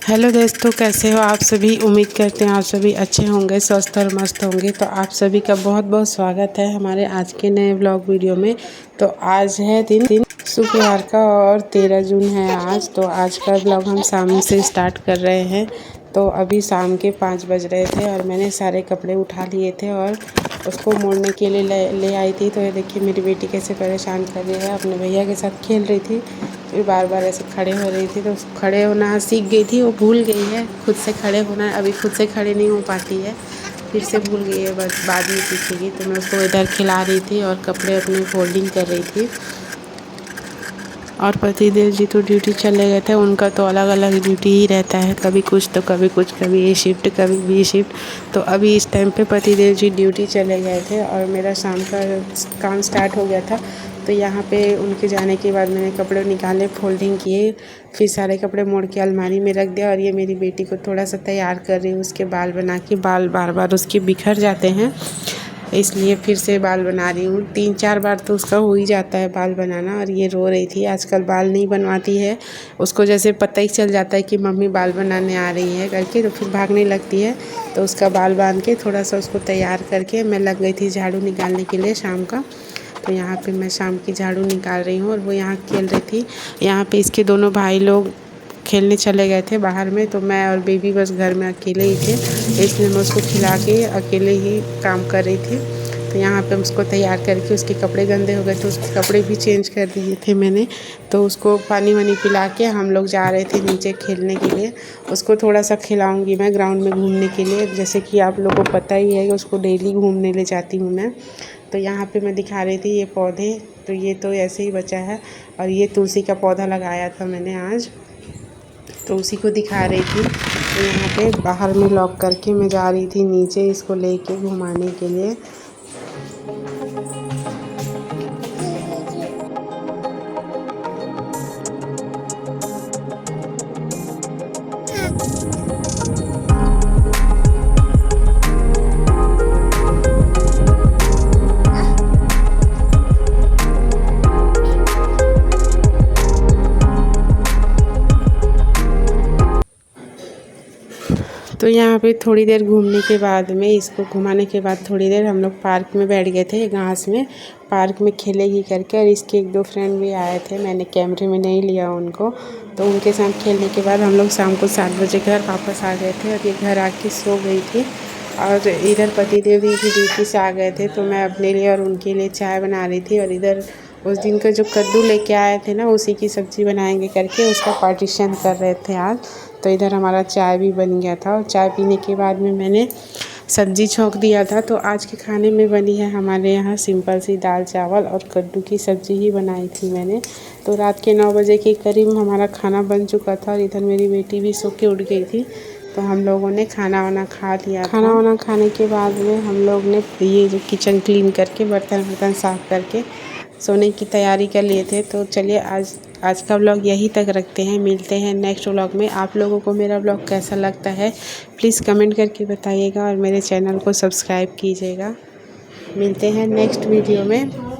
Hello दोस्तों, कैसे हो आप सभी। उम्मीद करते हैं आप सभी अच्छे होंगे, स्वस्थ और मस्त होंगे। तो आप सभी का बहुत बहुत स्वागत है हमारे आज के नए व्लॉग वीडियो में। तो आज है दिन शुक्रवार का और 13 जून है आज। तो आज का व्लॉग हम शाम से स्टार्ट कर रहे हैं। तो अभी शाम के 5 बज रहे थे और मैंने सारे कपड़े उठा लिए थे और उसको मोड़ने के लिए ले आई थी। तो ये देखिए मेरी बेटी कैसे परेशान कर रही है, अपने भैया के साथ खेल रही थी, फिर बार बार ऐसे खड़े हो रही थी। तो खड़े होना सीख गई थी, वो भूल गई है खुद से खड़े होना। अभी खुद से खड़े नहीं हो पाती है, फिर से भूल गई है, बस बाद में सीखेगी। तो मैं उसको इधर खिला रही थी और कपड़े अपने फोल्डिंग कर रही थी। और पतिदेव जी तो ड्यूटी चले गए थे, उनका तो अलग अलग ड्यूटी ही रहता है, कभी कुछ तो कभी कुछ, कभी ए शिफ्ट कभी बी शिफ्ट। तो अभी इस टाइम पे पतिदेव जी ड्यूटी चले गए थे और मेरा शाम का काम स्टार्ट हो गया था। तो यहाँ पे उनके जाने के बाद मैंने कपड़े निकाले, फोल्डिंग किए, फिर सारे कपड़े मोड़ के अलमारी में रख दिया। और ये मेरी बेटी को थोड़ा सा तैयार कर रही हूँ, उसके बाल बना के, बाल बार बार उसके बिखर जाते हैं, इसलिए फिर से बाल बना रही हूँ। 3-4 बार तो उसका हो ही जाता है बाल बनाना। और ये रो रही थी, आजकल बाल नहीं बनवाती है, उसको जैसे पता ही चल जाता है कि मम्मी बाल बनाने आ रही है करके, तो फिर भागने लगती है। तो उसका बाल बांध के थोड़ा सा उसको तैयार करके मैं लग गई थी झाड़ू निकालने के लिए शाम का। तो यहाँ पे मैं शाम की झाड़ू निकाल रही हूँ और वो यहाँ खेल रही थी। यहाँ पे इसके दोनों भाई लोग खेलने चले गए थे बाहर में, तो मैं और बेबी बस घर में अकेले ही थे, इसलिए मैं उसको खिला के अकेले ही काम कर रही थी। तो यहाँ पे उसको तैयार करके, उसके कपड़े गंदे हो गए थे, उसके कपड़े भी चेंज कर दिए थे मैंने। तो उसको पानी वानी पिला के हम लोग जा रहे थे नीचे खेलने के लिए। उसको थोड़ा सा खिलाऊंगी मैं ग्राउंड में घूमने के लिए, जैसे कि आप लोगों को पता ही है कि उसको डेली घूमने ले जाती हूँ मैं। तो यहाँ पे मैं दिखा रही थी ये पौधे, तो ये तो ऐसे ही बचा है। और ये तुलसी का पौधा लगाया था मैंने आज, तो उसी को दिखा रही थी। तो यहाँ पे बाहर में लॉक करके मैं जा रही थी नीचे इसको लेके घुमाने के लिए। तो यहाँ पे थोड़ी देर घूमने के बाद में, इसको घुमाने के बाद थोड़ी देर हम लोग पार्क में बैठ गए थे घास में, पार्क में खेलेगी करके। और इसके 1-2 फ्रेंड भी आए थे, मैंने कैमरे में नहीं लिया उनको। तो उनके साथ खेलने के बाद हम लोग शाम को 7 बजे घर वापस आ गए थे और ये घर आके सो गई थी। और इधर पतिदेव जी की ड्यूटी से आ गए थे, तो मैं अपने लिए और उनके लिए चाय बना रही थी। और इधर उस दिन का जो कद्दू लेके आए थे ना, उसी की सब्ज़ी बनाएंगे करके उसका पार्टीशन कर रहे थे आज। तो इधर हमारा चाय भी बन गया था और चाय पीने के बाद में मैंने सब्ज़ी छोंक दिया था। तो आज के खाने में बनी है हमारे यहाँ सिंपल सी दाल चावल और कद्दू की सब्ज़ी ही बनाई थी मैंने। तो रात के 9 बजे के करीब हमारा खाना बन चुका था और इधर मेरी बेटी भी सो के उठ गई थी। तो हम लोगों ने खाना वाना खा लिया। खाना वाना खाने के बाद में हम लोग ने ये जो किचन क्लीन करके, बर्तन साफ़ करके सोने की तैयारी कर लिए थे। तो चलिए आज का व्लॉग यहीं तक रखते हैं, मिलते हैं नेक्स्ट व्लॉग में। आप लोगों को मेरा व्लॉग कैसा लगता है प्लीज़ कमेंट करके बताइएगा और मेरे चैनल को सब्सक्राइब कीजिएगा। मिलते हैं नेक्स्ट वीडियो में।